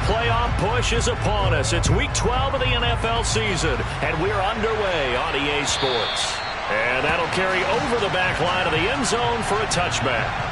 playoff push is upon us. It's Week 12 of the NFL season, and we're underway on EA Sports. And that'll carry over the back line of the end zone for a touchback.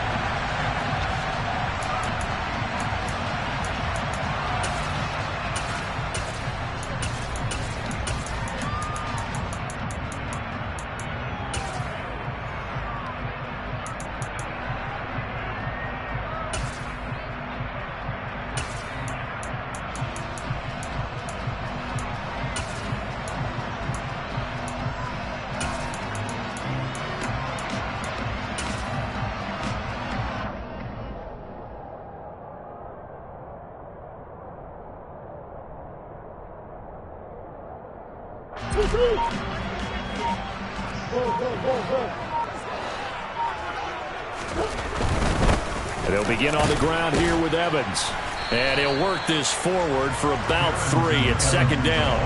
And they'll begin on the ground here with Evans. And he'll work this forward for about 3 at second down.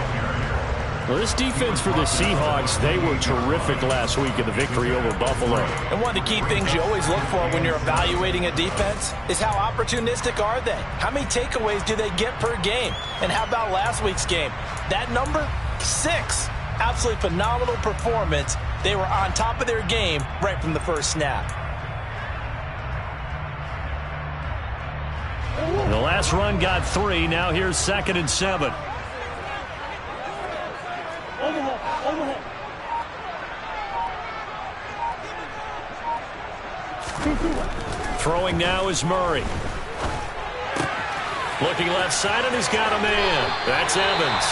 Well, this defense for the Seahawks, they were terrific last week in the victory over Buffalo. And one of the key things you always look for when you're evaluating a defense is how opportunistic are they? How many takeaways do they get per game? And how about last week's game? That number? 6. Absolutely phenomenal performance. They were on top of their game right from the first snap. The last run got 3. Now here's 2nd and 7. Throwing now is Murray. Looking left side, and he's got a man. That's Evans.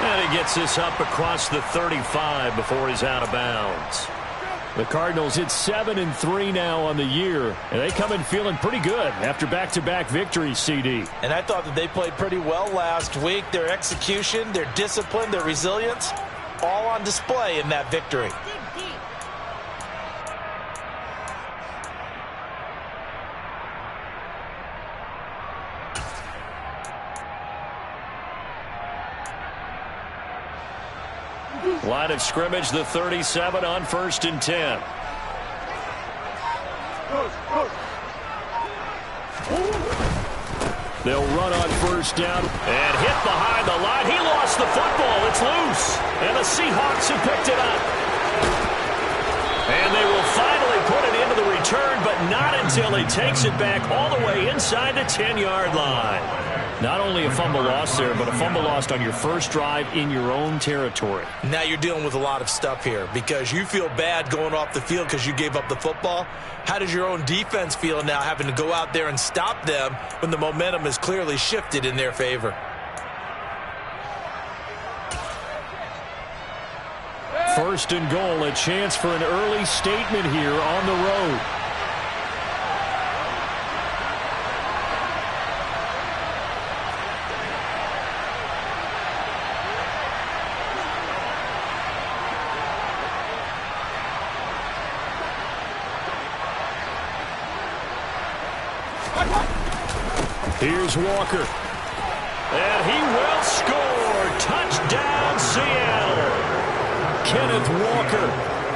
And he gets this up across the 35 before he's out of bounds. The Cardinals hit 7-3 now on the year, and they come in feeling pretty good after back-to-back victories, CD. And I thought that they played pretty well last week. Their execution, their discipline, their resilience, all on display in that victory. Line of scrimmage, the 37 on 1st and 10. They'll run on 1st down. And hit behind the line. He lost the football. It's loose. And the Seahawks have picked it up. And they will finally put it into the return, but not until he takes it back all the way inside the 10-yard line. Not only a fumble loss there, but a fumble lost on your first drive in your own territory. Now you're dealing with a lot of stuff here because you feel bad going off the field because you gave up the football. How does your own defense feel now having to go out there and stop them when the momentum is clearly shifted in their favor? First and goal, a chance for an early statement here on the road. Here's Walker. And he will score. Touchdown, Seattle. Kenneth Walker,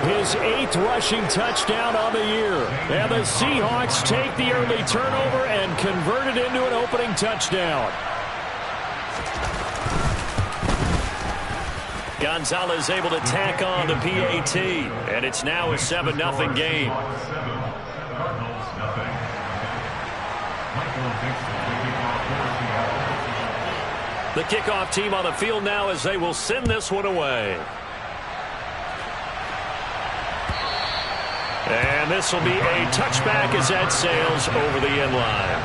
his 8th rushing touchdown on the year. And the Seahawks take the early turnover and convert it into an opening touchdown. Gonzalez able to tack on the PAT. And it's now a 7-0 game. The kickoff team on the field now as they will send this one away. And this will be a touchback as that sails over the end line.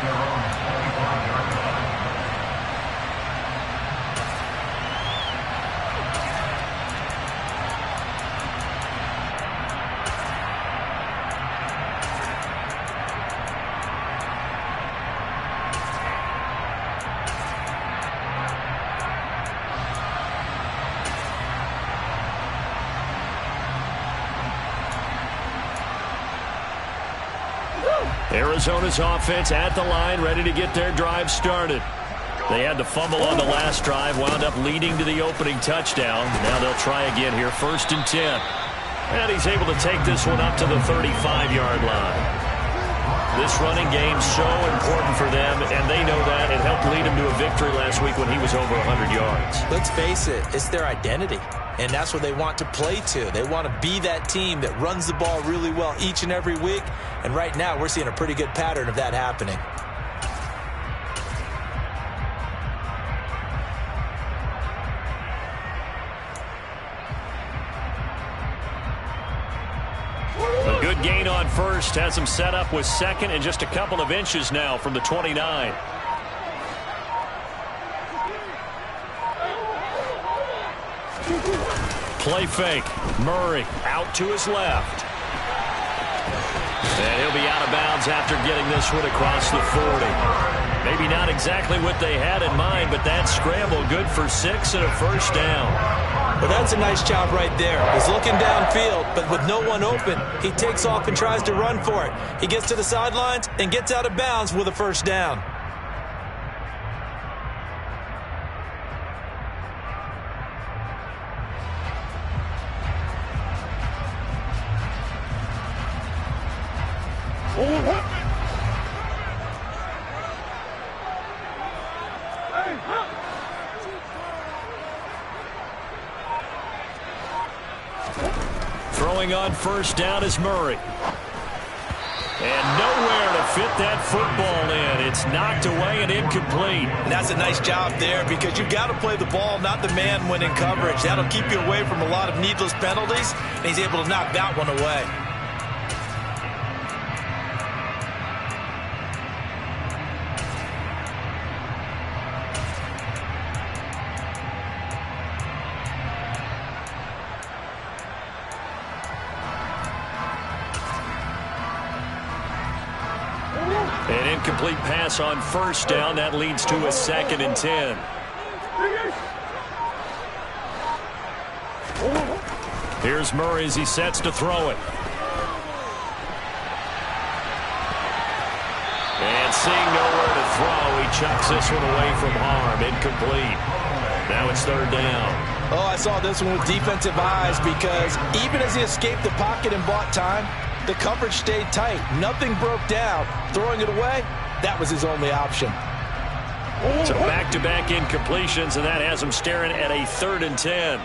Arizona's offense at the line, ready to get their drive started. They had the fumble on the last drive, wound up leading to the opening touchdown. Now they'll try again here, 1st and 10. And he's able to take this one up to the 35-yard line. This running game's so important for them, and they know that. It helped lead them to a victory last week when he was over 100 yards. Let's face it, it's their identity, and that's what they want to play to. They want to be that team that runs the ball really well each and every week, and right now we're seeing a pretty good pattern of that happening. A good gain on first has him set up with second and just a couple of inches now from the 29. Play fake. Murray out to his left. And he'll be out of bounds after getting this one across the 40. Maybe not exactly what they had in mind, but that scramble good for 6 and a first down. Well, that's a nice job right there. He's looking downfield, but with no one open, he takes off and tries to run for it. He gets to the sidelines and gets out of bounds with a first down. Throwing on first down is Murray. And nowhere to fit that football in. It's knocked away and incomplete. And that's a nice job there because you've got to play the ball, not the man when in coverage. That'll keep you away from a lot of needless penalties, and he's able to knock that one away. An incomplete pass on first down. That leads to a 2nd and 10. Here's Murray as he sets to throw it. And seeing nowhere to throw, he chucks this one away from harm. Incomplete. Now it's 3rd down. Oh, I saw this one with defensive eyes because even as he escaped the pocket and bought time, the coverage stayed tight. Nothing broke down. Throwing it away, that was his only option. So back-to-back incompletions, and that has him staring at a 3rd and 10.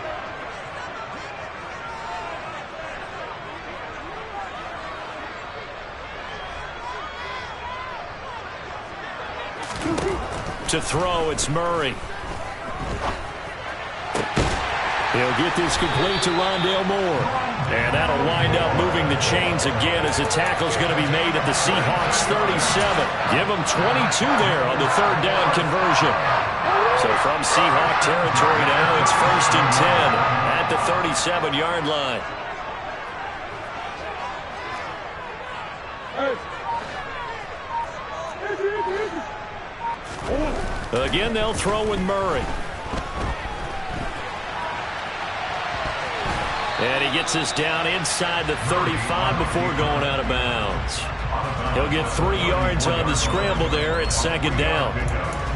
To throw, it's Murray. He'll get this complete to Rondale Moore. And that'll wind up moving the chains again as the tackle's going to be made at the Seahawks 37. Give them 22 there on the 3rd down conversion. So from Seahawk territory now, it's 1st and 10 at the 37-yard line. Again, they'll throw with Murray. And he gets this down inside the 35 before going out of bounds. He'll get 3 yards on the scramble there at 2nd down.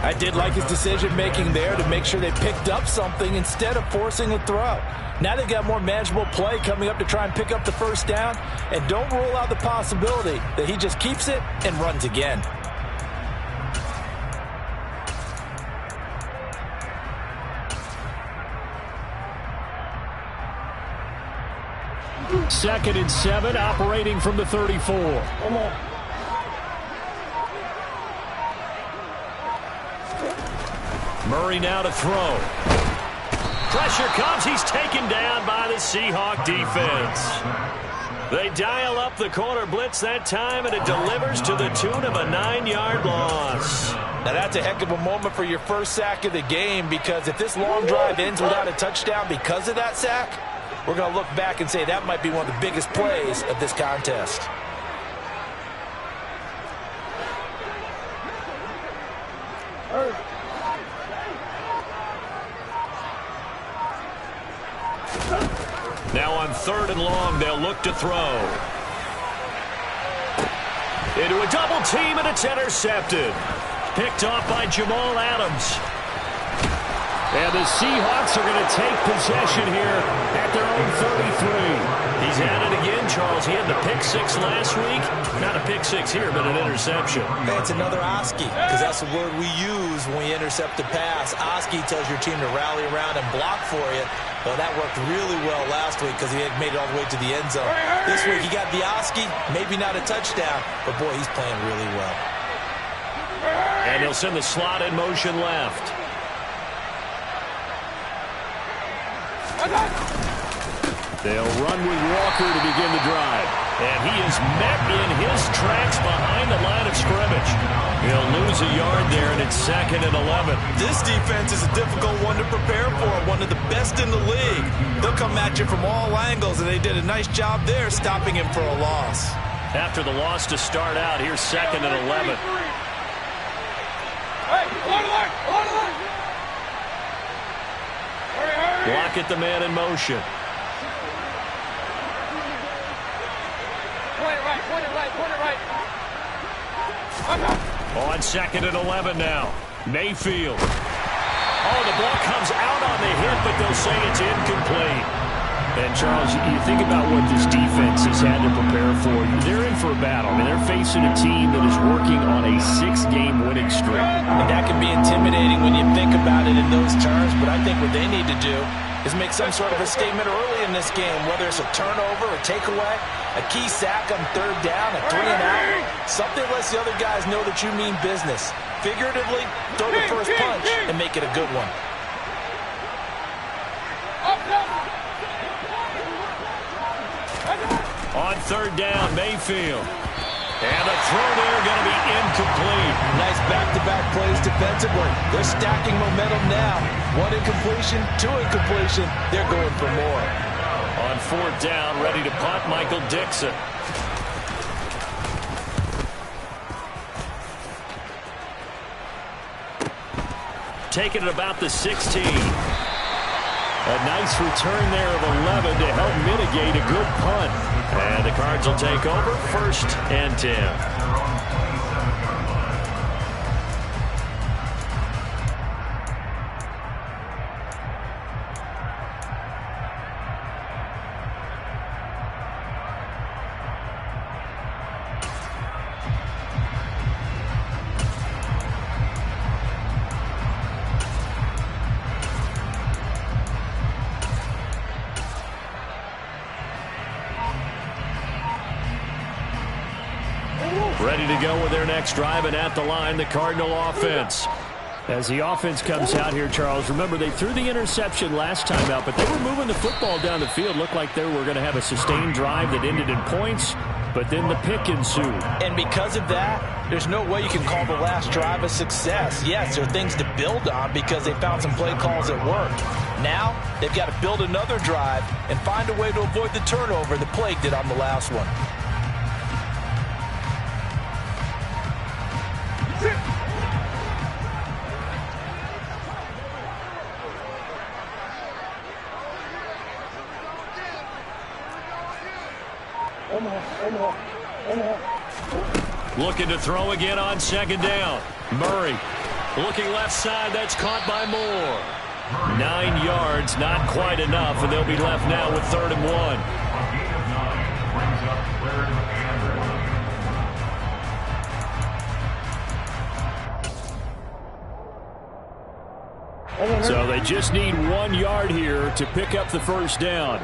I did like his decision-making there to make sure they picked up something instead of forcing a throw. Now they've got more manageable play coming up to try and pick up the first down. And don't rule out the possibility that he just keeps it and runs again. Second and 7, operating from the 34. Murray now to throw. Pressure comes. He's taken down by the Seahawk defense. They dial up the corner blitz that time, and it delivers to the tune of a 9-yard loss. Now that's a heck of a moment for your first sack of the game, because if this long drive ends without a touchdown because of that sack, we're going to look back and say that might be one of the biggest plays of this contest. Now on 3rd and long, they'll look to throw. Into a double team, and it's intercepted. Picked off by Jamal Adams. And the Seahawks are going to take possession here at their own 33. He's at it again, Charles. He had the pick six last week. Not a pick six here, but an interception. It's another Oski, because that's the word we use when we intercept a pass. Oski tells your team to rally around and block for you. Well, that worked really well last week because he had made it all the way to the end zone. This week he got the Oski, maybe not a touchdown, but boy, he's playing really well. And he'll send the slot in motion left. They'll run with Walker to begin the drive. And he is met in his tracks behind the line of scrimmage. He'll lose a yard there, and it's 2nd and 11. This defense is a difficult one to prepare for, one of the best in the league. They'll come at you from all angles, and they did a nice job there stopping him for a loss. After the loss to start out, here's 2nd and 11. Block at the man in motion. On 2nd and 11 now. Mayfield. Oh, the ball comes out on the hit, but they'll say it's incomplete. And, Charles, you think about what this defense has had to prepare for. They're in for a battle. I mean, they're facing a team that is working on a 6-game winning streak. And that can be intimidating when you think about it in those terms, but I think what they need to do is make some sort of a statement early in this game, whether it's a turnover, a takeaway, a key sack on 3rd down, a 3 and out. Something lets the other guys know that you mean business. Figuratively, throw the first punch and make it a good one. On 3rd down, Mayfield. And the throw there going to be incomplete. Nice back-to-back plays defensively. They're stacking momentum now. 1 incompletion, 2 incompletion. They're going for more. On 4th down, ready to punt, Michael Dixon. Taking it about the 16. A nice return there of 11 to help mitigate a good punt. And the Cards will take over 1st and 10. Ready to go with their next drive, and at the line, the Cardinal offense. As the offense comes out here, Charles, remember they threw the interception last time out, but they were moving the football down the field. Looked like they were going to have a sustained drive that ended in points, but then the pick ensued. And because of that, there's no way you can call the last drive a success. Yes, there are things to build on because they found some play calls that worked. Now, they've got to build another drive and find a way to avoid the turnover that plagued it on the last one. Looking to throw again on 2nd down. Murray looking left side. That's caught by Moore. 9 yards, not quite enough, and they'll be left now with 3rd and 1. So they just need 1 yard here to pick up the 1st down.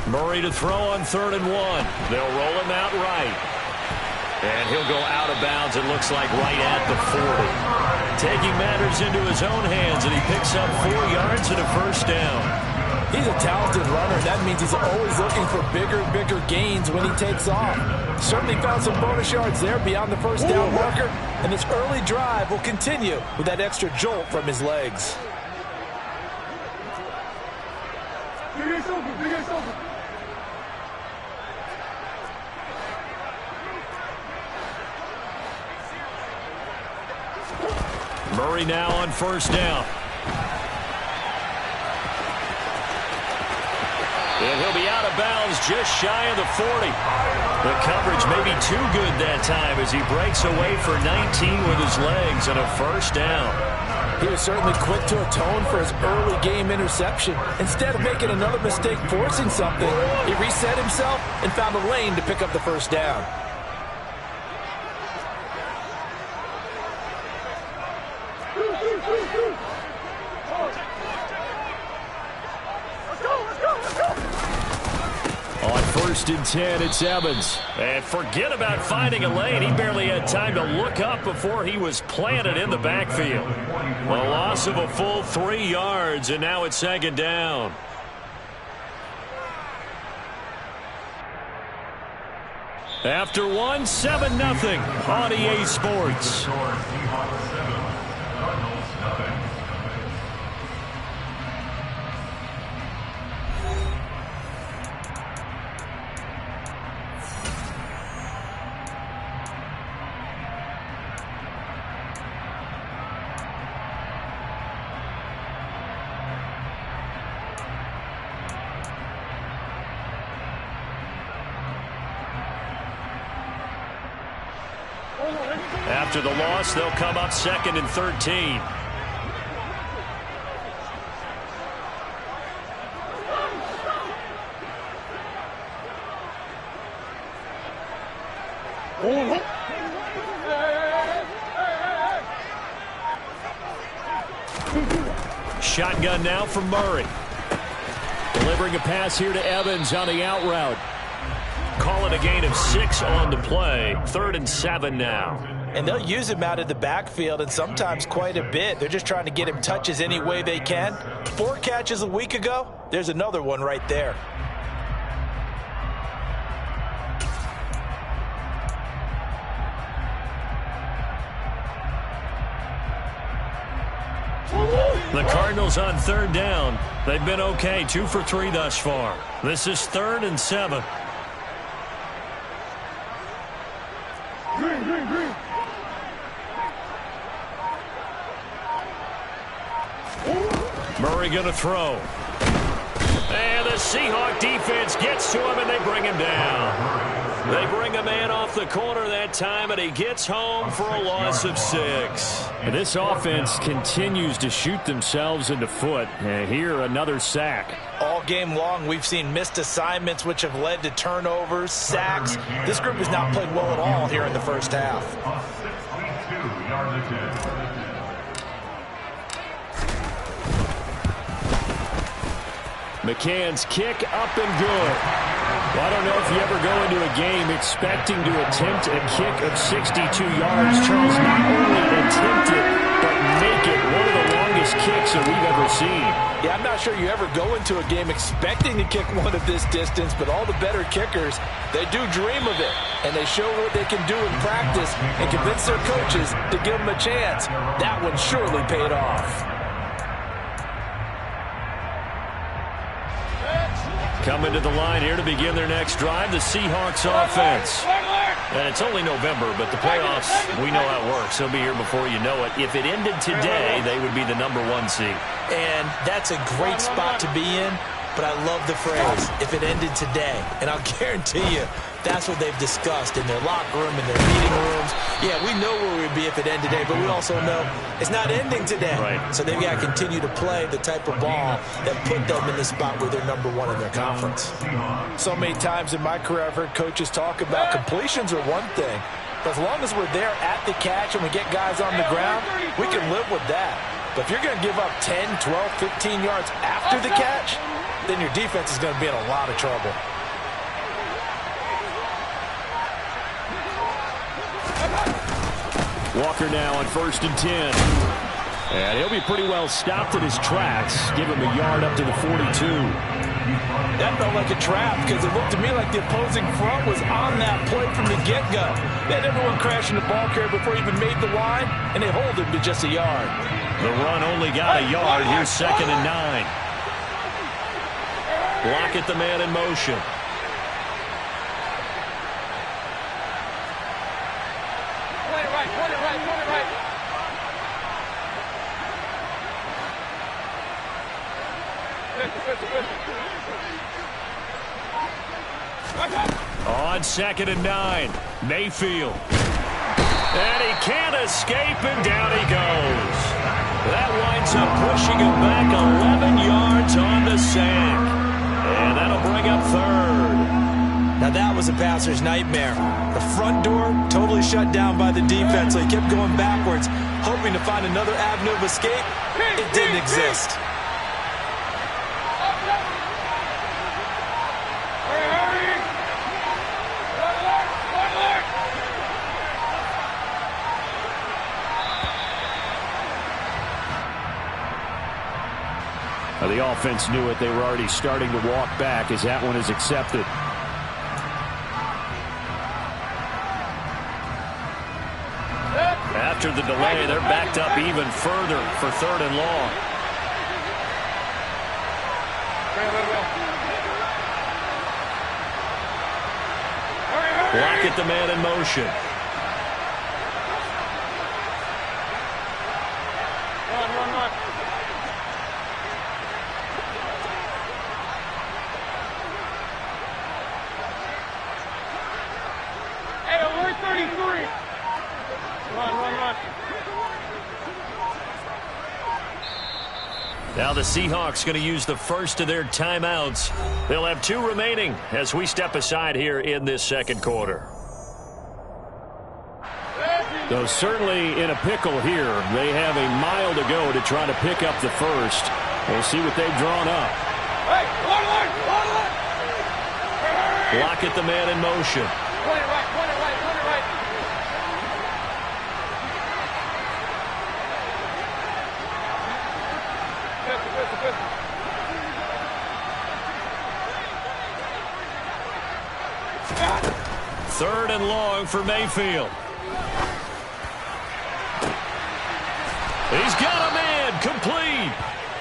Murray to throw on 3rd and 1. They'll roll him out right. And he'll go out of bounds, it looks like, right at the 40. Taking matters into his own hands, and he picks up 4 yards and a 1st down. He's a talented runner. That means he's always looking for bigger and bigger gains when he takes off. Certainly found some bonus yards there beyond the 1st down marker, and this early drive will continue with that extra jolt from his legs. Murray now on 1st down. bounds just shy of the 40. The coverage may be too good that time as he breaks away for 19 with his legs and a first down. He was certainly quick to atone for his early game interception. Instead of making another mistake forcing something, he reset himself and found a lane to pick up the first down. On 1st and 10, it's Evans. And forget about finding a lane. He barely had time to look up before he was planted in the backfield. A loss of a full 3 yards, and now it's 2nd down. After one, 7-0 on EA Sports. After the loss, they'll come up 2nd and 13. Shotgun now from Murray. Delivering a pass here to Evans on the out route. Call it a gain of 6 on the play. 3rd and 7 now. And they'll use him out of the backfield, and sometimes quite a bit. They're just trying to get him touches any way they can. 4 catches a week ago. There's another one right there. The Cardinals on 3rd down. They've been okay, 2 for 3 thus far. This is 3rd and 7. Murray going to throw. And the Seahawk defense gets to him, and they bring him down. They bring a man off the corner that time, and he gets home for a loss of 6. And this offense continues to shoot themselves in the foot. And here, another sack. All game long, we've seen missed assignments, which have led to turnovers, sacks. This group has not played well at all here in the first half. McCann's kick up and good. Well, I don't know if you ever go into a game expecting to attempt a kick of 62 yards. Charles, not only attempt it, but make it one of the longest kicks that we've ever seen. Yeah, I'm not sure you ever go into a game expecting to kick one of this distance, but all the better kickers, they do dream of it, and they show what they can do in practice and convince their coaches to give them a chance. That one surely paid off. Coming to the line here to begin their next drive, the Seahawks offense. And it's only November, but the playoffs, we know how it works. They'll be here before you know it. If it ended today, they would be the #1 seed. And that's a great spot to be in, but I love the phrase, if it ended today. And I'll guarantee you, that's what they've discussed in their locker room, in their meeting rooms. Yeah, we know where we'd be if it ended today, but we also know it's not ending today. Right. So they've got to continue to play the type of ball that put them in the spot where they're #1 in their conference. So many times in my career, I've heard coaches talk about completions are one thing, but as long as we're there at the catch and we get guys on the ground, we can live with that. But if you're going to give up 10, 12, 15 yards after the catch, then your defense is going to be in a lot of trouble. Walker now on 1st and 10. And he'll be pretty well stopped in his tracks. Give him a yard up to the 42. That felt like a trap because it looked to me like the opposing front was on that play from the get-go. They had everyone crashing the ball carrier before he even made the line, and they hold him to just a yard. The run only got a yard. Here's 2nd and 9. Lockett, the man in motion. On 2nd and 9, Mayfield. And he can't escape, and down he goes. That winds up pushing him back 11 yards on the sack. And that'll bring up 3rd. Now that was a passer's nightmare. The front door totally shut down by the defense, so he kept going backwards, hoping to find another avenue of escape. It didn't exist. The offense knew it. They were already starting to walk back as that one is accepted. After the delay, they're backed up even further for 3rd and long. Lock at the man in motion. Now the Seahawks going to use the first of their timeouts. They'll have 2 remaining as we step aside here in this 2nd quarter. Though certainly in a pickle here. They have a mile to go to try to pick up the first. We'll see what they've drawn up. Lock at the man in motion. Third and long for Mayfield. He's got a man, complete.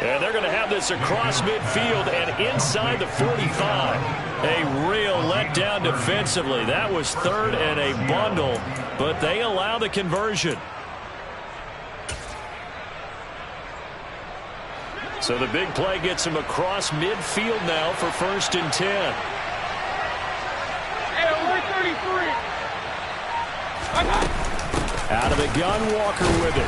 And they're going to have this across midfield and inside the 45. A real letdown defensively. That was 3rd and a bundle, but they allow the conversion. So the big play gets him across midfield now for 1st and 10. Out of the gun, Walker with it.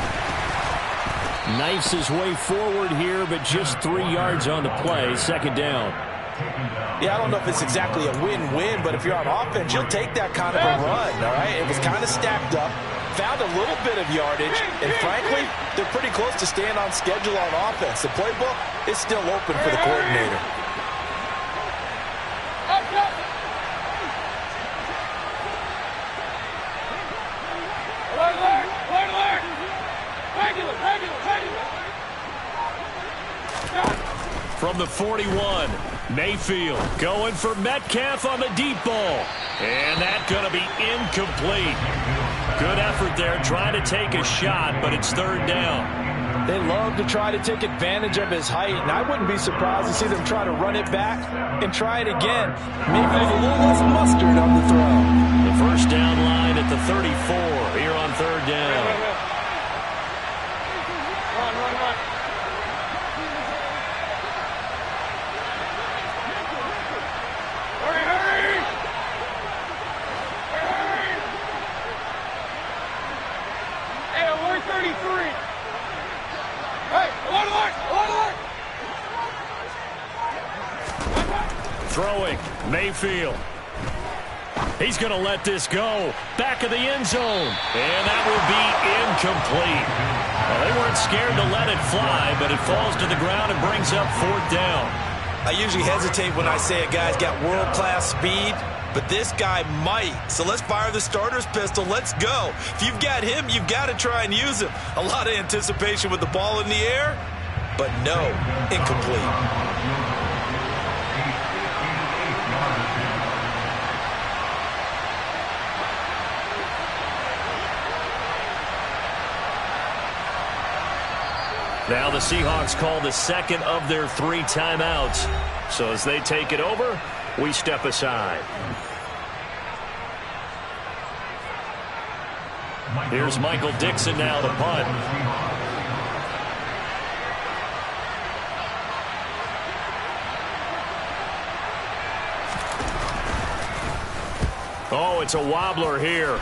Knifes his way forward here, but just 3 yards on the play. 2nd down. Yeah, I don't know if it's exactly a win-win, but if you're on offense, you'll take that kind of a run, all right? It was kind of stacked up, found a little bit of yardage, and frankly, they're pretty close to staying on schedule on offense. The playbook is still open for the coordinator. From the 41, Mayfield going for Metcalf on the deep ball. And that's going to be incomplete. Good effort there trying to take a shot, but it's 3rd down. They love to try to take advantage of his height, and I wouldn't be surprised to see them try to run it back and try it again. Maybe with a little less mustard on the throw. The 1st down line at the 34 here on 3rd down. Throwing, Mayfield. He's going to let this go. Back of the end zone. And that will be incomplete. Well, they weren't scared to let it fly, but it falls to the ground and brings up 4th down. I usually hesitate when I say a guy's got world-class speed, but this guy might. So let's fire the starter's pistol. Let's go. If you've got him, you've got to try and use him. A lot of anticipation with the ball in the air, but no, incomplete. Now the Seahawks call the 2nd of their 3 timeouts. So as they take it over, we step aside. Here's Michael Dixon now to punt. Oh, it's a wobbler here.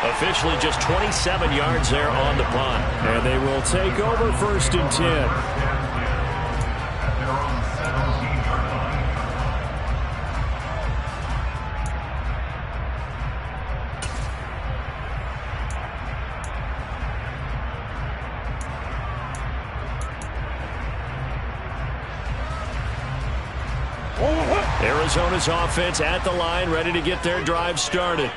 Officially just 27 yards there on the punt. And they will take over 1st and 10. Arizona's offense at the line, ready to get their drive started.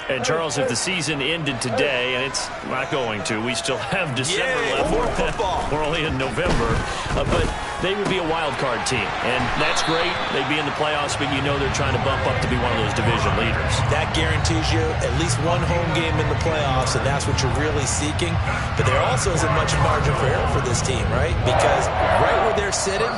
And, Charles, if the season ended today, and it's not going to, we still have December left. More football. We're only in November. But they would be a wild card team. And that's great. They'd be in the playoffs, but you know they're trying to bump up to be one of those division leaders. That guarantees you at least one home game in the playoffs, and that's what you're really seeking. But there also isn't much margin for error for this team, right? Because right where they're sitting,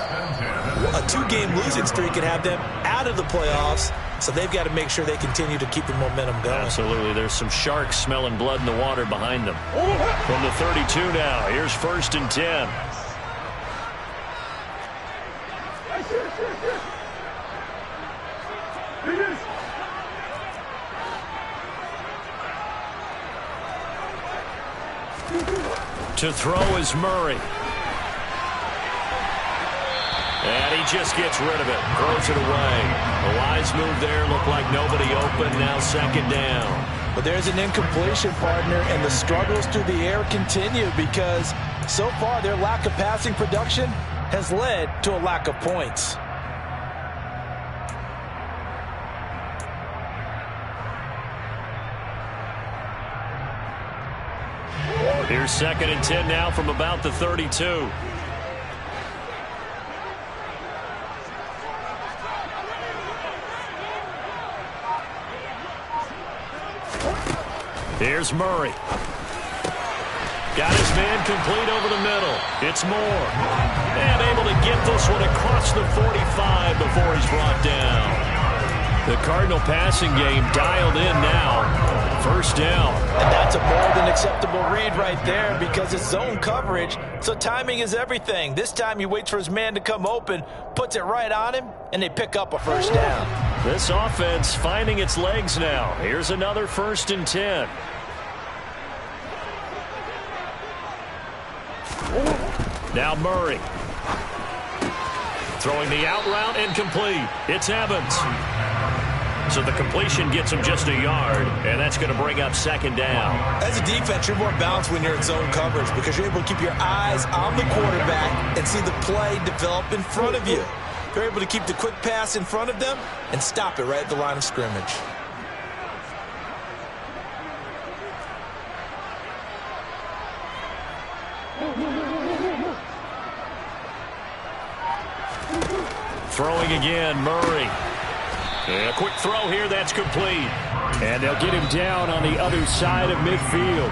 a 2-game losing streak could have them out of the playoffs. So they've got to make sure they continue to keep the momentum going. Absolutely. There's some sharks smelling blood in the water behind them. From the 32 now, here's 1st and 10. To throw is Murray. And he just gets rid of it. Throws it away. A wise move there. Looked like nobody open. Now 2nd down. But there's an incompletion, partner, and the struggles through the air continue because so far their lack of passing production has led to a lack of points. Here's 2nd and 10 now from about the 32. Here's Murray. Got his man complete over the middle. It's Moore. And able to get this one across the 45 before he's brought down. The Cardinal passing game dialed in now. 1st down. And that's a more than acceptable read right there because it's zone coverage, so timing is everything. This time he waits for his man to come open, puts it right on him, and they pick up a 1st down. This offense finding its legs now. Here's another 1st and 10. Now Murray. Throwing the out route incomplete. It's Evans. So the completion gets him just a yard, and that's going to bring up 2nd down. As a defense, you're more balanced when you're in zone coverage because you're able to keep your eyes on the quarterback and see the play develop in front of you. You're able to keep the quick pass in front of them and stop it right at the line of scrimmage. Throwing again, Murray. And a quick throw here, that's complete. And they'll get him down on the other side of midfield.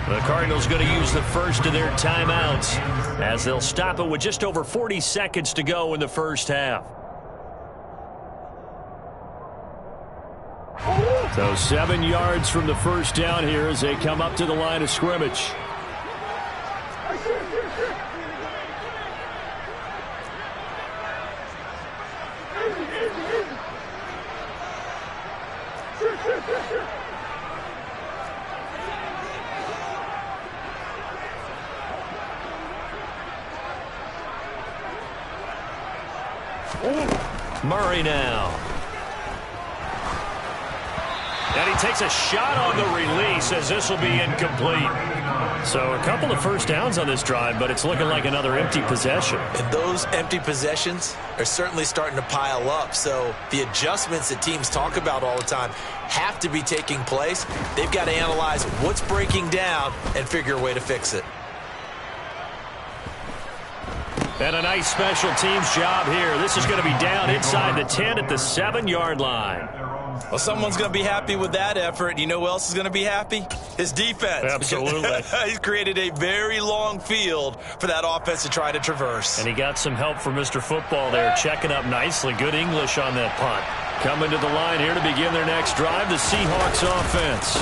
The Cardinals going to use the first of their timeouts as they'll stop it with just over 40 seconds to go in the 1st half. So 7 yards from the 1st down here as they come up to the line of scrimmage. Murray now. And he takes a shot on the release as this will be incomplete. So a couple of 1st downs on this drive, but it's looking like another empty possession. And those empty possessions are certainly starting to pile up. So the adjustments that teams talk about all the time have to be taking place. They've got to analyze what's breaking down and figure a way to fix it. And a nice special teams job here. This is going to be down inside the 10 at the 7-yard line. Well, someone's going to be happy with that effort. You know who else is going to be happy? His defense. Absolutely. He's created a very long field for that offense to try to traverse. And he got some help from Mr. Football there, checking up nicely. Good English on that punt. Coming to the line here to begin their next drive, the Seahawks offense.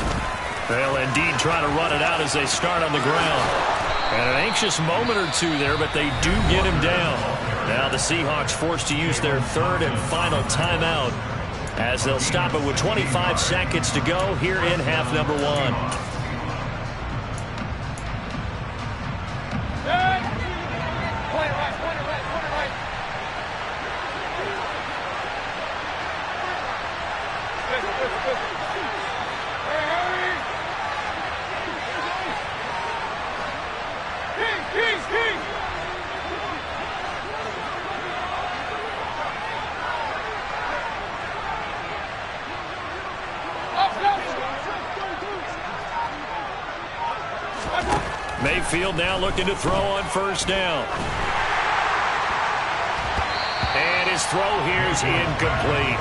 They'll indeed try to run it out as they start on the ground. And an anxious moment or two there, but they do get him down. Now the Seahawks forced to use their third and final timeout as they'll stop it with 25 seconds to go here in half number one. Mayfield now looking to throw on first down. And his throw here is incomplete.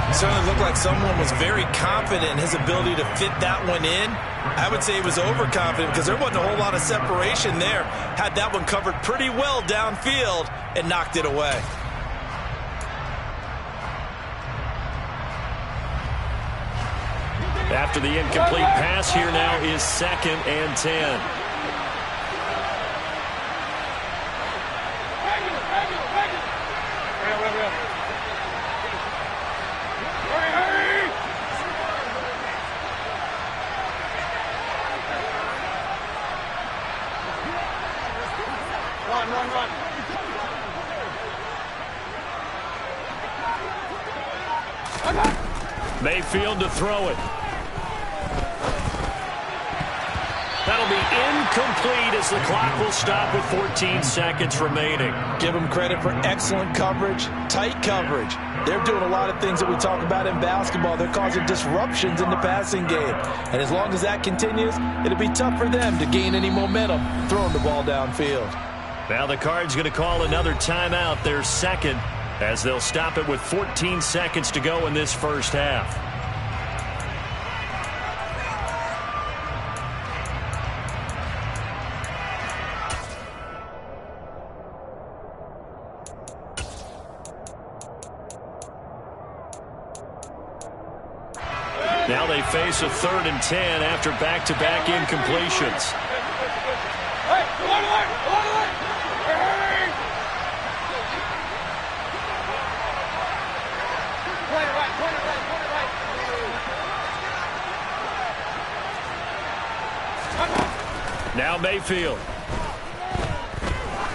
It certainly looked like someone was very confident in his ability to fit that one in. I would say he was overconfident because there wasn't a whole lot of separation there. Had that one covered pretty well downfield and knocked it away. After the incomplete pass, here now is 2nd and 10. Mayfield to throw it. That'll be incomplete as the clock will stop with 14 seconds remaining. Give them credit for excellent coverage, tight coverage. They're doing a lot of things that we talk about in basketball. They're causing disruptions in the passing game. And as long as that continues, it'll be tough for them to gain any momentum throwing the ball downfield. Now the Cards going to call another timeout, their second, as they'll stop it with 14 seconds to go in this first half. Now they face a 3rd and 10 after back-to-back incompletions. Now Mayfield.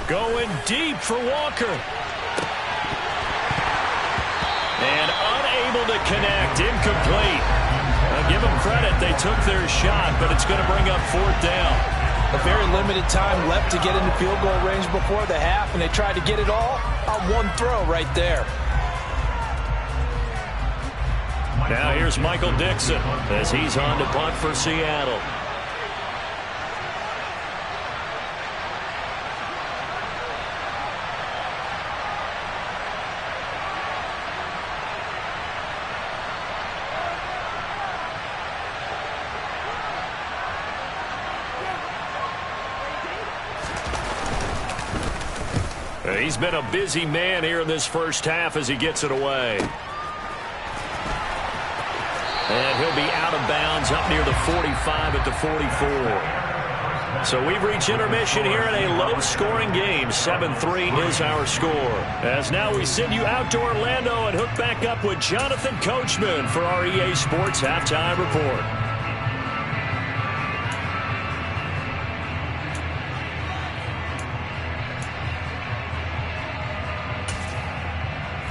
Going deep for Walker. And unable to connect. Incomplete. Give them credit. They took their shot, but it's going to bring up 4th down. A very limited time left to get into field goal range before the half, and they tried to get it all on one throw right there. Now here's Michael Dixon as he's on to punt for Seattle. He's been a busy man here in this first half as he gets it away. And he'll be out of bounds up near the 45 at the 44. So we've reached intermission here in a low-scoring game. 7-3 is our score. As now we send you out to Orlando and hook back up with Jonathan Coachman for our EA Sports Halftime Report.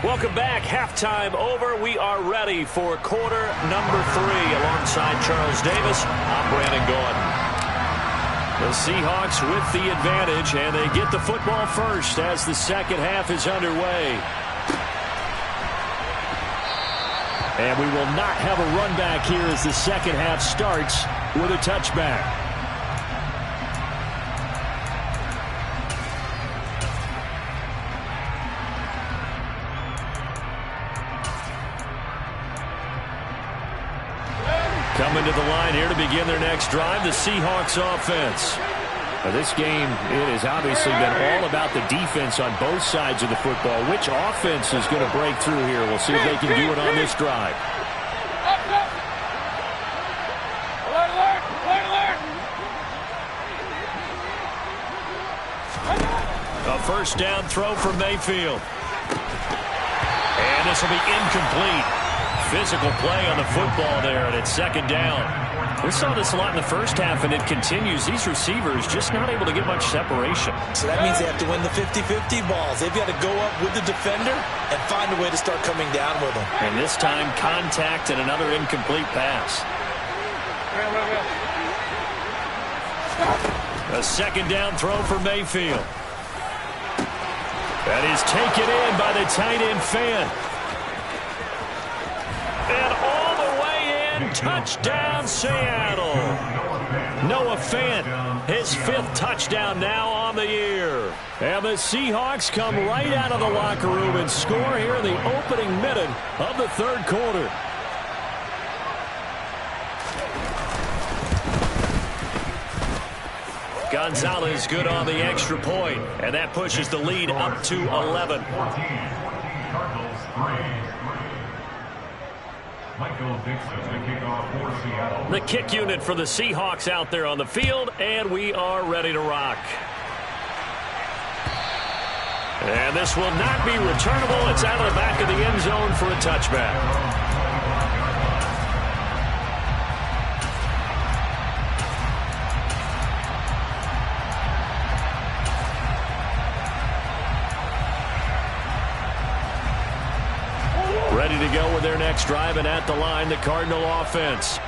Welcome back. Halftime over. We are ready for quarter number 3. Alongside Charles Davis, I'm Brandon Gordon. The Seahawks with the advantage, and they get the football first as the second half is underway. And we will not have a run back here as the second half starts with a touchback. Coming to the line here to begin their next drive, the Seahawks offense. Now this game, it has obviously been all about the defense on both sides of the football. Which offense is going to break through here? We'll see if they can do it on this drive. A first down throw for Mayfield. And this will be incomplete. Physical play on the football there, and it's second down. We saw this a lot in the first half, and it continues. These receivers just not able to get much separation. So that means they have to win the 50-50 balls. They've got to go up with the defender and find a way to start coming down with them. And this time, contact and another incomplete pass. A second down throw for Mayfield. That is taken in by the tight end Fant. And all the way in, touchdown Seattle. Noah Fant, his 5th touchdown now on the year. And the Seahawks come right out of the locker room and score here in the opening minute of the third quarter. Gonzalez good on the extra point, and that pushes the lead up to 11. The kick unit for the Seahawks out there on the field, and we are ready to rock. And this will not be returnable. It's out of the back of the end zone for a touchback. Ready to go with their next drive, and at the line, the Cardinal offense.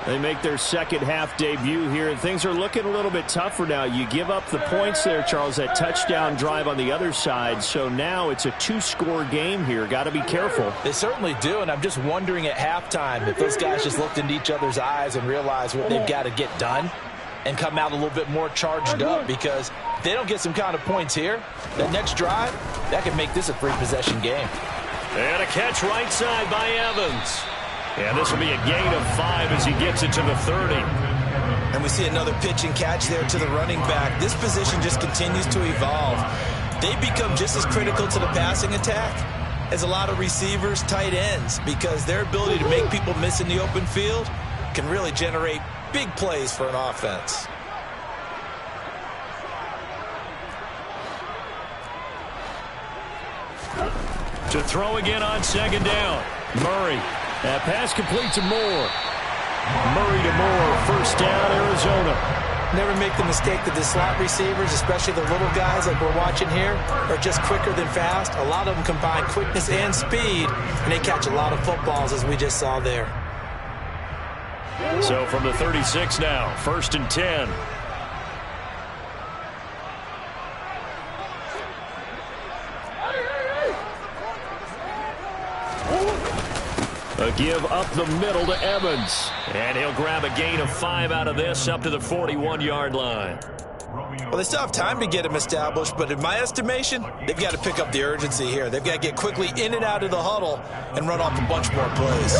They make their second half debut here, and things are looking a little bit tougher now. You give up the points there, Charles, that touchdown drive on the other side, so now it's a 2-score game here. Got to be careful. They certainly do, and I'm just wondering at halftime if those guys just looked into each other's eyes and realized what they've got to get done and come out a little bit more charged up, because if they don't get some kind of points here, that next drive, that could make this a 3-possession game. And a catch right side by Evans. And this will be a gain of 5 as he gets it to the 30. And we see another pitch and catch there to the running back. This position just continues to evolve. They become just as critical to the passing attack as a lot of receivers, tight ends, because their ability to make people miss in the open field can really generate big plays for an offense. To throw again on second down. Murray. That pass complete to Moore. Murray to Moore. First down, Arizona. Never make the mistake that the slot receivers, especially the little guys like we're watching here, are just quicker than fast. A lot of them combine quickness and speed, and they catch a lot of footballs, as we just saw there. So from the 36 now, 1st and 10. A give up the middle to Evans. And he'll grab a gain of 5 out of this up to the 41-yard line. Well, they still have time to get him established, but in my estimation, they've got to pick up the urgency here. They've got to get quickly in and out of the huddle and run off a bunch more plays.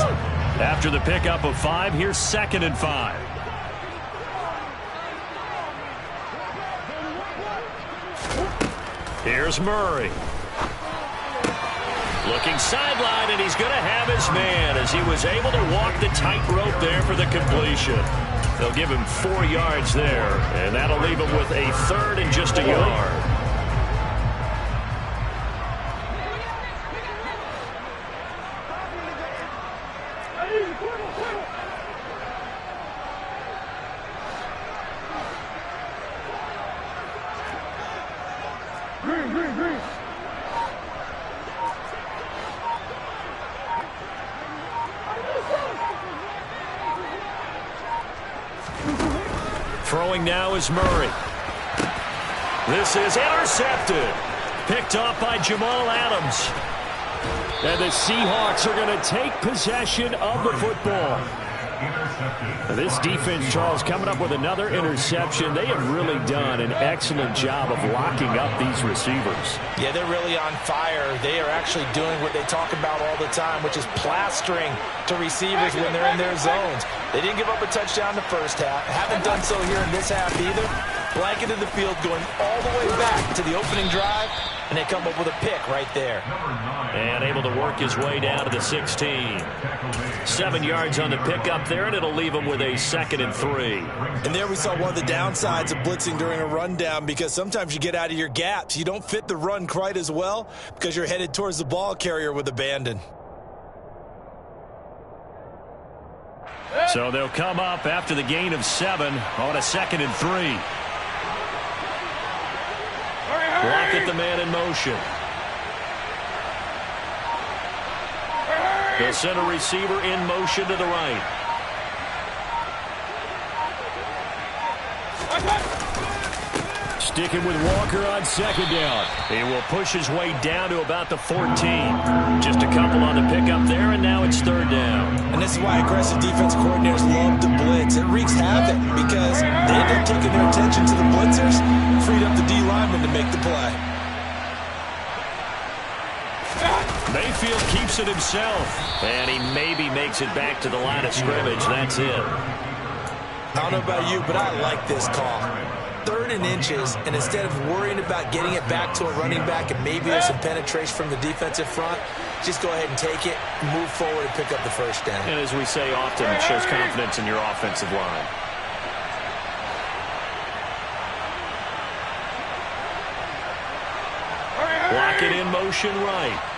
After the pickup of 5, here's 2nd and 5. Here's Murray. Looking sideline, and he's going to have his man as he was able to walk the tightrope there for the completion. They'll give him 4 yards there, and that'll leave him with a 3rd and just a yard. Throwing now is Murray. This is intercepted. Picked off by Jamal Adams. And the Seahawks are going to take possession of the football. This defense, Charles, coming up with another interception. They have really done an excellent job of locking up these receivers. Yeah, they're really on fire. They are actually doing what they talk about all the time, which is plastering to receivers when they're in their zones. They didn't give up a touchdown the first half. Haven't done so here in this half either. Blanketed the field, going all the way back to the opening drive And they come up with a pick right there. And able to work his way down to the 16. 7 yards on the pickup there, and it'll leave him with a 2nd and 3. And there we saw one of the downsides of blitzing during a rundown, because sometimes you get out of your gaps. You don't fit the run quite as well because you're headed towards the ball carrier with abandon. So they'll come up after the gain of 7 on a 2nd and 3. Block at the man in motion. They'll send a receiver in motion to the right. Sticking with Walker on 2nd down. He will push his way down to about the 14. Just a couple on the pickup there, and now it's 3rd down. And this is why aggressive defense coordinators love to blitz. It wreaks havoc because they end up taking their attention to the blitzers, freed up the D lineman to make the play. Mayfield keeps it himself, and he maybe makes it back to the line of scrimmage. That's it. I don't know about you, but I like this call. 3rd and inches, and instead of worrying about getting it back to a running back and maybe there's some penetration from the defensive front, just go ahead and take it, move forward, and pick up the 1st down. And as we say often, it shows confidence in your offensive line. Block it in motion right.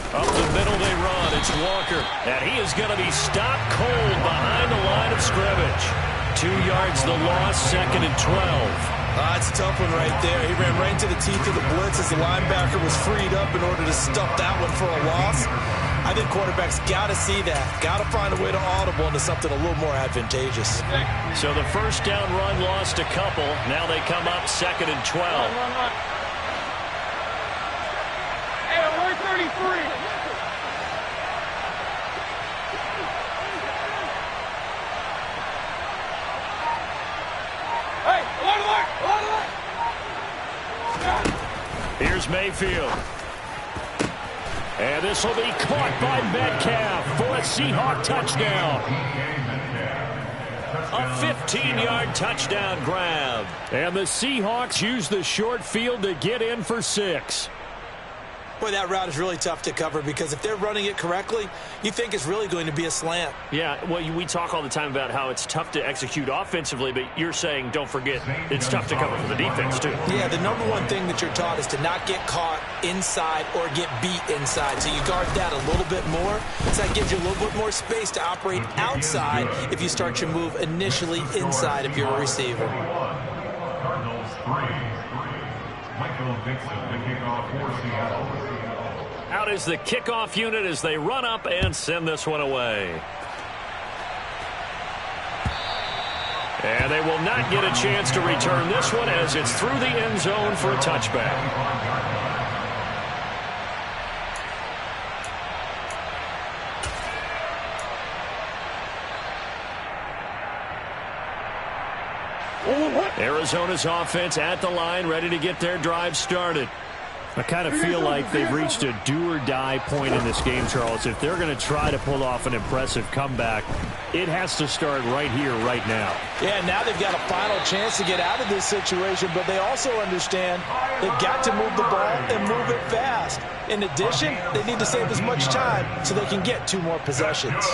Up the middle they run. It's Walker. And he is going to be stopped cold behind the line of scrimmage. 2 yards the loss, 2nd and 12. That's a tough one right there. He ran right into the teeth of the blitz as the linebacker was freed up in order to stuff that one for a loss. I think quarterbacks got to see that. Got to find a way to audible into something a little more advantageous. So the 1st down run lost a couple. Now they come up 2nd and 12. Hey, we're 33. Here's Mayfield. And this will be caught by Metcalf for a Seahawk touchdown. A 15-yard touchdown grab. And the Seahawks use the short field to get in for 6. Boy, that route is really tough to cover because if they're running it correctly, you think it's really going to be a slant. Yeah, well, we talk all the time about how it's tough to execute offensively, but you're saying, don't forget, it's tough to cover for the defense, too. Yeah, the number one thing that you're taught is to not get caught inside or get beat inside. So you guard that a little bit more. So that gives you a little bit more space to operate outside if you start your move initially inside if you're a receiver. Out is the kickoff unit as they run up and send this one away. And they will not get a chance to return this one as it's through the end zone for a touchback. Arizona's offense at the line, ready to get their drive started. I kind of feel like they've reached a do-or-die point in this game, Charles. If they're going to try to pull off an impressive comeback, it has to start right here, right now. Yeah, now they've got a final chance to get out of this situation, but they also understand they've got to move the ball and move it fast. In addition, they need to save as much time so they can get 2 more possessions.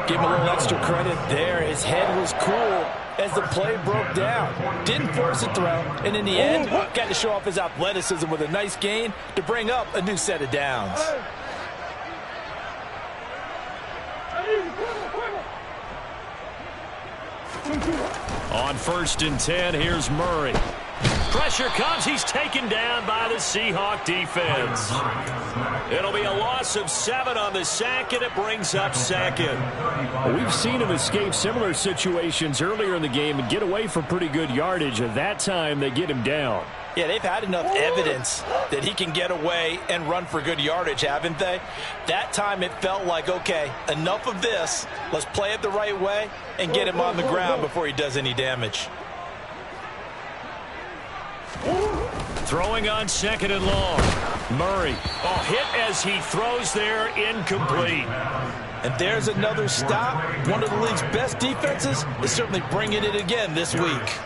Give him a little extra credit there. His head was cool as the play broke down. Didn't force a throw, and in the end, got to show off his athleticism with a nice gain to bring up a new set of downs. On 1st and 10, here's Murray. Pressure comes. He's taken down by the Seahawk defense. It'll be a loss of 7 on the sack, and it brings up 2nd. We've seen him escape similar situations earlier in the game and get away for pretty good yardage. At that time, they get him down. Yeah, they've had enough evidence that he can get away and run for good yardage, haven't they? That time it felt like, okay, enough of this. Let's play it the right way and get him on the ground before he does any damage. Throwing on 2nd and long. Murray. Oh, hit as he throws there, incomplete. And there's another stop. One of the league's best defenses is certainly bringing it again this week.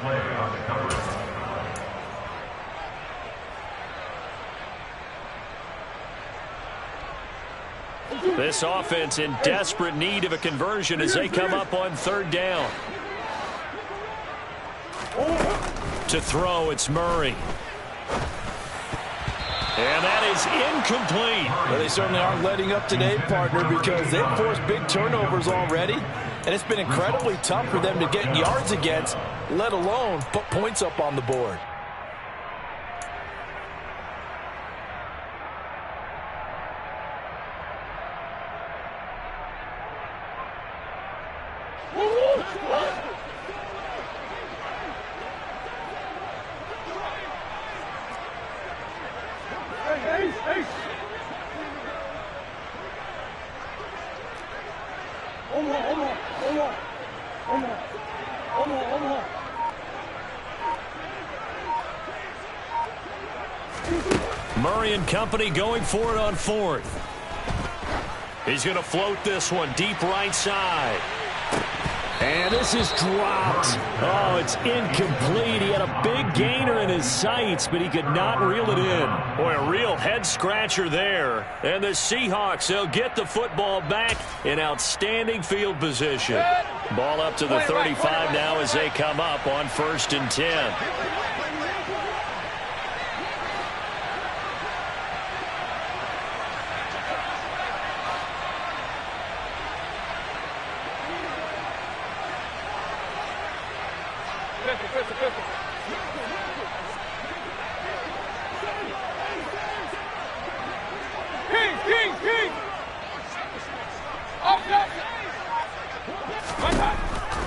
This offense in desperate need of a conversion as they come up on third down. To throw, it's Murray. And that is incomplete. Well, they certainly aren't letting up today, partner, because they've forced big turnovers already. And it's been incredibly tough for them to get yards against, let alone put points up on the board. Murray and company going for it on fourth. He's going to float this one deep right side. And this is dropped. Oh, it's incomplete. He had a big gainer in his sights, but he could not reel it in. Boy, a real head-scratcher there. And the Seahawks, they'll get the football back in outstanding field position. Ball up to the 35 now as they come up on 1st and 10.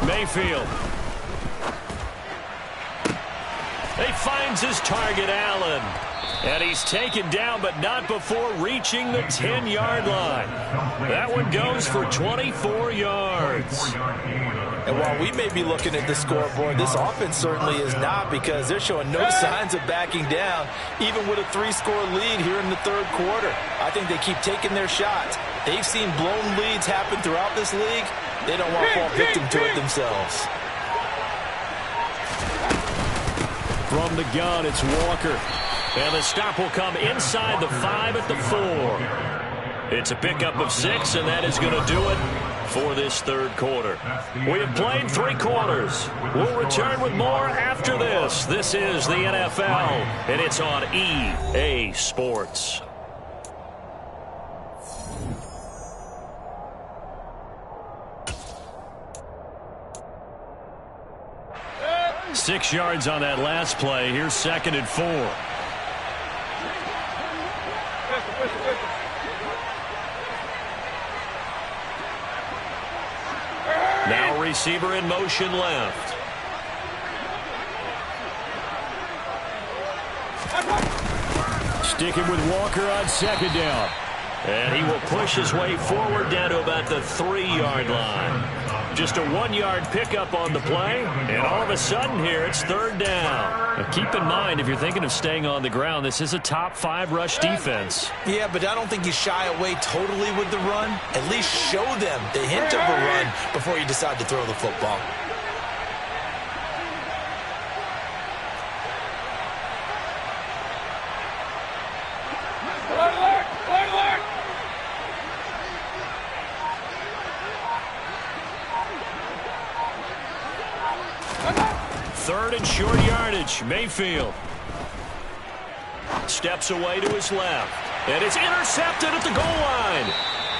Mayfield. He finds his target, Allen. And he's taken down, but not before reaching the 10-yard line. That one goes for 24 yards. And while we may be looking at the scoreboard, this offense certainly is not, because they're showing no signs of backing down, even with a 3-score lead here in the third quarter. I think they keep taking their shots. They've seen blown leads happen throughout this league. They don't want to fall victim to it themselves. From the gun, it's Walker. And the stop will come inside the 5 at the 4. It's a pickup of 6, and that is going to do it for this third quarter. We have played 3 quarters. We'll return with more after this. This is the NFL, and it's on EA Sports. Six yards on that last play. Here's 2nd and 4. Now receiver in motion left. Sticking with Walker on 2nd down. And he will push his way forward down to about the 3-yard line. Just a 1-yard pickup on the play, and all of a sudden here it's 3rd down. Now keep in mind, if you're thinking of staying on the ground, this is a top 5 rush defense. Yeah, but I don't think you shy away totally with the run. At least show them the hint of a run before you decide to throw the football. Third and short yardage. Mayfield steps away to his left. And it's intercepted at the goal line.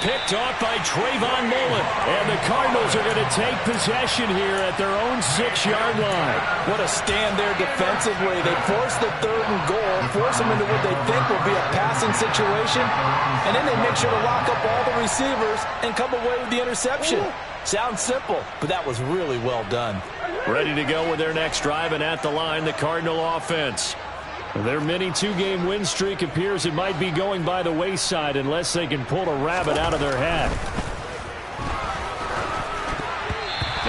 Picked off by Trayvon Mullen. And the Cardinals are going to take possession here at their own 6-yard line. What a stand there defensively. They force the 3rd and goal, force them into what they think will be a passing situation, and then they make sure to lock up all the receivers and come away with the interception. Sounds simple, but that was really well done. Ready to go with their next drive, and at the line, the Cardinal offense. Their mini 2-game win streak appears it might be going by the wayside unless they can pull a rabbit out of their hat.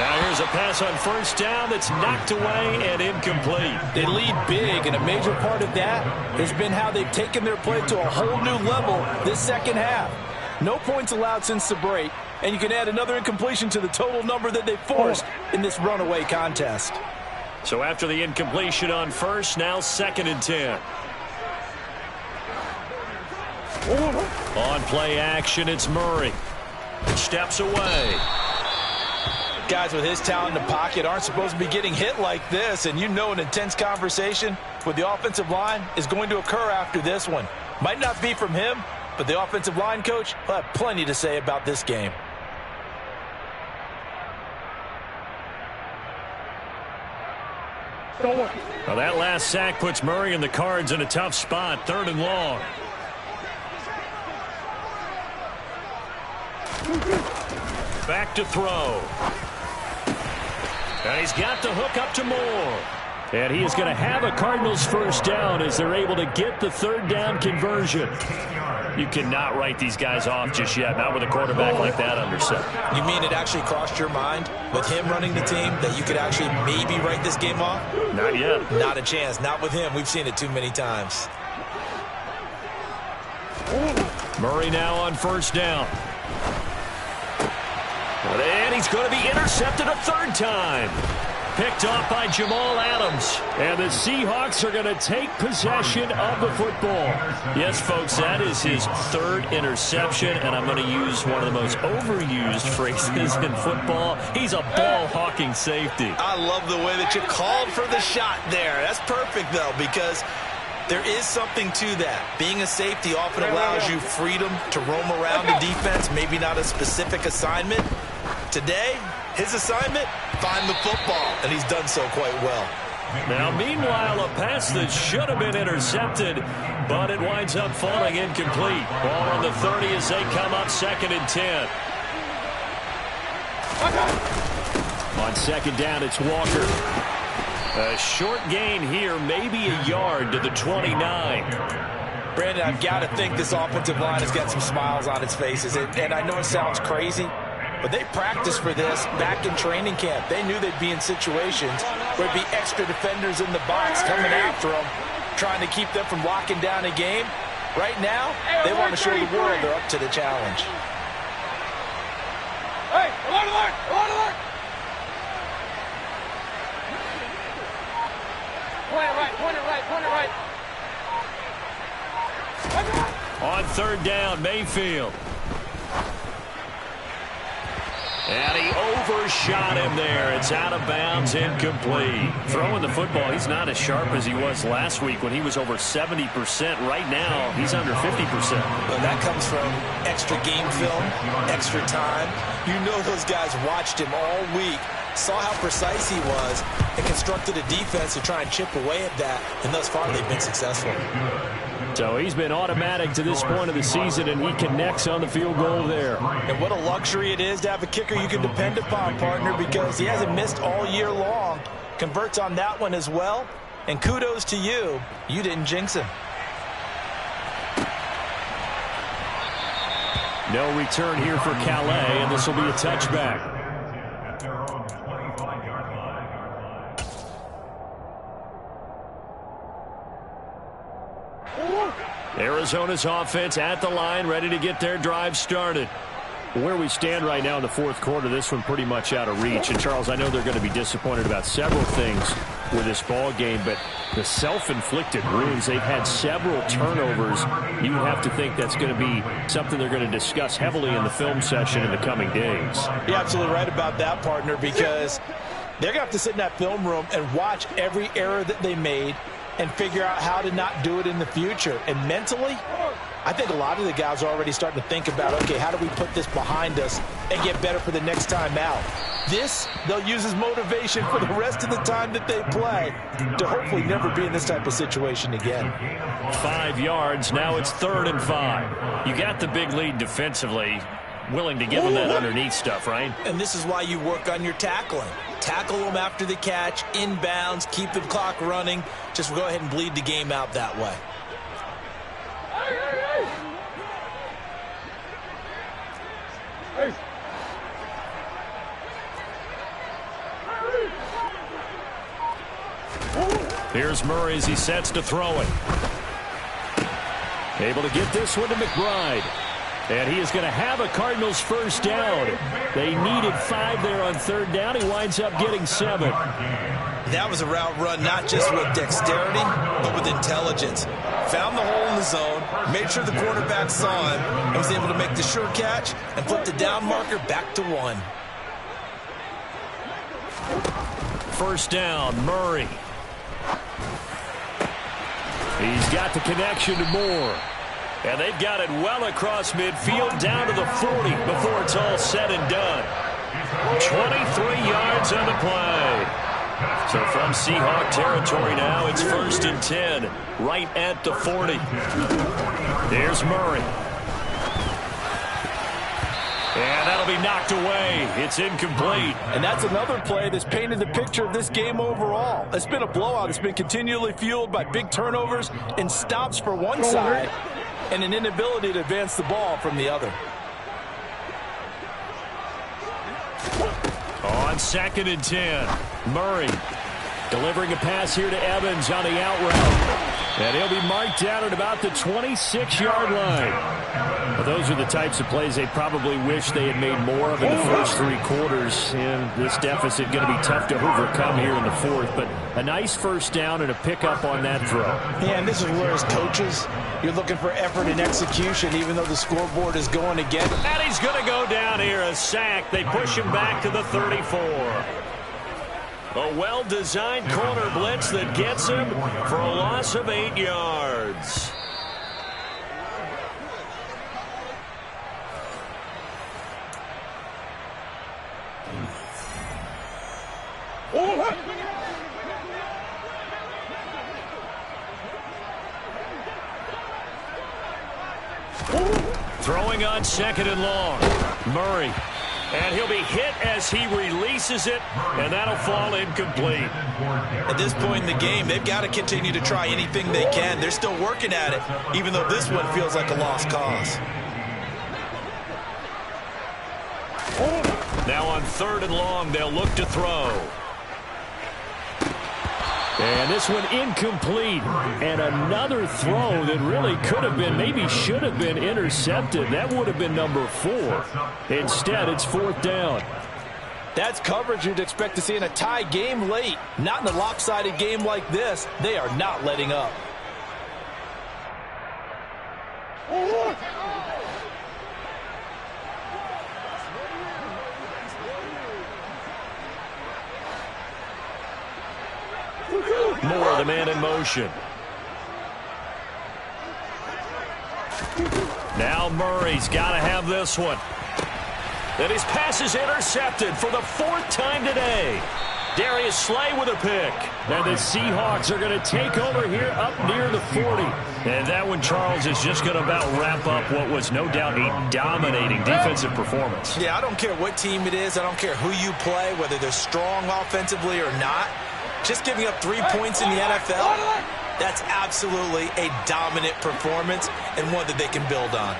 Now here's a pass on first down that's knocked away and incomplete. They lead big, and a major part of that has been how they've taken their play to a whole new level this second half. No points allowed since the break, and you can add another incompletion to the total number that they forced in this runaway contest. So after the incompletion on first, now 2nd and 10. On play action, it's Murray. Steps away. Guys with his talent in the pocket aren't supposed to be getting hit like this, and you know an intense conversation with the offensive line is going to occur after this one. Might not be from him, but the offensive line coach will have plenty to say about this game. Well, that last sack puts Murray and the Cards in a tough spot, 3rd and long. Back to throw. And he's got the hook up to Moore. And he is going to have a Cardinals first down as they're able to get the 3rd down conversion. You cannot write these guys off just yet, not with a quarterback like that under center. You mean it actually crossed your mind with him running the team that you could actually maybe write this game off? Not yet. Not a chance. Not with him. We've seen it too many times. Murray now on first down. And he's going to be intercepted a 3rd time. Picked off by Jamal Adams. And the Seahawks are going to take possession of the football. Yes, folks, that is his 3rd interception, and I'm going to use one of the most overused phrases in football. He's a ball-hawking safety. I love the way that you called for the shot there. That's perfect, though, because there is something to that. Being a safety often allows you freedom to roam around the defense, maybe not a specific assignment. Today, his assignment, find the football, and he's done so quite well. Now, meanwhile, a pass that should have been intercepted, but it winds up falling incomplete. Ball on the 30 as they come up 2nd and 10. On 2nd down, it's Walker. A short gain here, maybe a yard to the 29. Brandon, I've got to think this offensive line has got some smiles on its faces, and I know it sounds crazy, but they practiced for this back in training camp. They knew they'd be in situations where there'd be extra defenders in the box coming after them, trying to keep them from locking down a game. Right now, they want to show the world they're up to the challenge. Hey, alert! Point it right. On 3rd down, Mayfield. And he overshot him there. It's out of bounds, incomplete. Throwing the football, he's not as sharp as he was last week when he was over 70%. Right now, he's under 50%. Well, that comes from extra game film, extra time. You know those guys watched him all week, saw how precise he was, and constructed a defense to try and chip away at that. And thus far, they've been successful. So he's been automatic to this point of the season, and he connects on the field goal there. And what a luxury it is to have a kicker you can depend upon, partner, because he hasn't missed all year long. Converts on that one as well. And kudos to you. You didn't jinx him. No return here for Calais, and this will be a touchback. Arizona's offense at the line, ready to get their drive started. Where we stand right now in the 4th quarter, this one pretty much out of reach. And, Charles, I know they're going to be disappointed about several things with this ball game, but the self-inflicted wounds, they've had several turnovers. You would have to think that's going to be something they're going to discuss heavily in the film session in the coming days. You're absolutely right about that, partner, because they're going to have to sit in that film room and watch every error that they made and figure out how to not do it in the future. And mentally, I think a lot of the guys are already starting to think about, okay, how do we put this behind us and get better for the next time out? This, they'll use as motivation for the rest of the time that they play to hopefully never be in this type of situation again. 5 yards, now it's 3rd and 5. You got the big lead defensively. Willing to give them that underneath stuff, right? And this is why you work on your tackling. Tackle them after the catch, inbounds, keep the clock running. Just go ahead and bleed the game out that way. Here's Murray as he sets to throw it. Able to get this one to McBride. And he is going to have a Cardinals first down. They needed 5 there on 3rd down. He winds up getting 7. That was a route run not just with dexterity, but with intelligence. Found the hole in the zone, made sure the quarterback saw him, and was able to make the sure catch and flip the down marker back to 1. First down, Murray. He's got the connection to Moore. And they've got it well across midfield down to the 40 before it's all said and done. 23 yards on the play. So from Seahawk territory now, it's 1st and 10, right at the 40. Here's Murray. And that'll be knocked away. It's incomplete. And that's another play that's painted the picture of this game overall. It's been a blowout. It's been continually fueled by big turnovers and stops for one side and an inability to advance the ball from the other. On 2nd and 10, Murray delivering a pass here to Evans on the out route. And he'll be marked down at about the 26-yard line. Well, those are the types of plays they probably wish they had made more of in the first 3 quarters. And this deficit going to be tough to overcome here in the 4th. But a nice first down and a pickup on that throw. Yeah, and this is where as coaches, you're looking for effort and execution, even though the scoreboard is going against. And he's going to go down here, a sack. They push him back to the 34. A well-designed corner blitz that gets him for a loss of 8 yards. Throwing on 2nd and long. Murray. And he'll be hit as he releases it, and that'll fall incomplete. At this point in the game, they've got to continue to try anything they can. They're still working at it, even though this one feels like a lost cause. Now on 3rd and long, they'll look to throw. And this one incomplete. And another throw that really could have been, maybe should have been intercepted. That would have been number 4. Instead, it's 4th down. That's coverage you'd expect to see in a tie game late. Not in a lopsided game like this. They are not letting up. Moore, the man in motion. Now Murray's got to have this one. And his pass is intercepted for the 4th time today. Darius Slay with a pick. And the Seahawks are going to take over here up near the 40. And that one, Charles, is just going to about wrap up what was no doubt a dominating defensive performance. Yeah, I don't care what team it is. I don't care who you play, whether they're strong offensively or not. Just giving up 3 points in the NFL, that's absolutely a dominant performance and one that they can build on.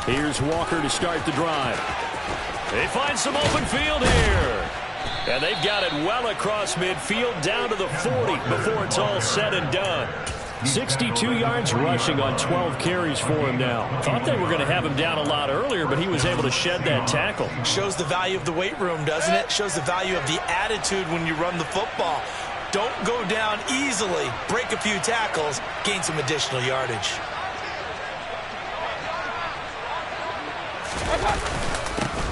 Here's Walker to start the drive. They find some open field here. And they've got it well across midfield down to the 40 before it's all said and done. 62 yards rushing on 12 carries for him now. Thought they were going to have him down a lot earlier, but he was able to shed that tackle. Shows the value of the weight room, doesn't it? Shows the value of the attitude when you run the football. Don't go down easily. Break a few tackles. Gain some additional yardage.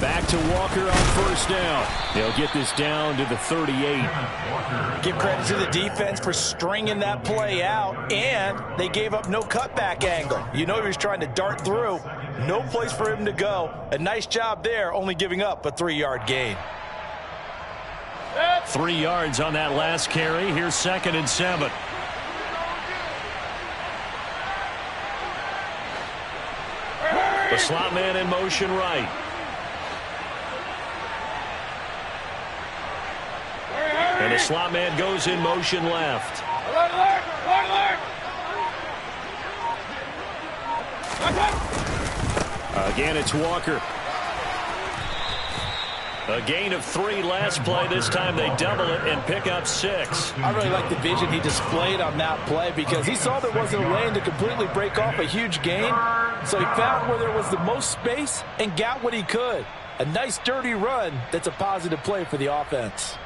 Back to Walker on 1st down. They'll get this down to the 38. Give credit to the defense for stringing that play out, and they gave up no cutback angle. You know he was trying to dart through. No place for him to go. A nice job there, only giving up a 3-yard gain. 3 yards on that last carry. Here's 2nd and 7. The slot man in motion right. And the slot man goes in motion left. Again, it's Walker. A gain of 3 last play. This time they double it and pick up 6. I really like the vision he displayed on that play because he saw there wasn't a lane to completely break off a huge gain. So he found where there was the most space and got what he could. A nice dirty run that's a positive play for the offense.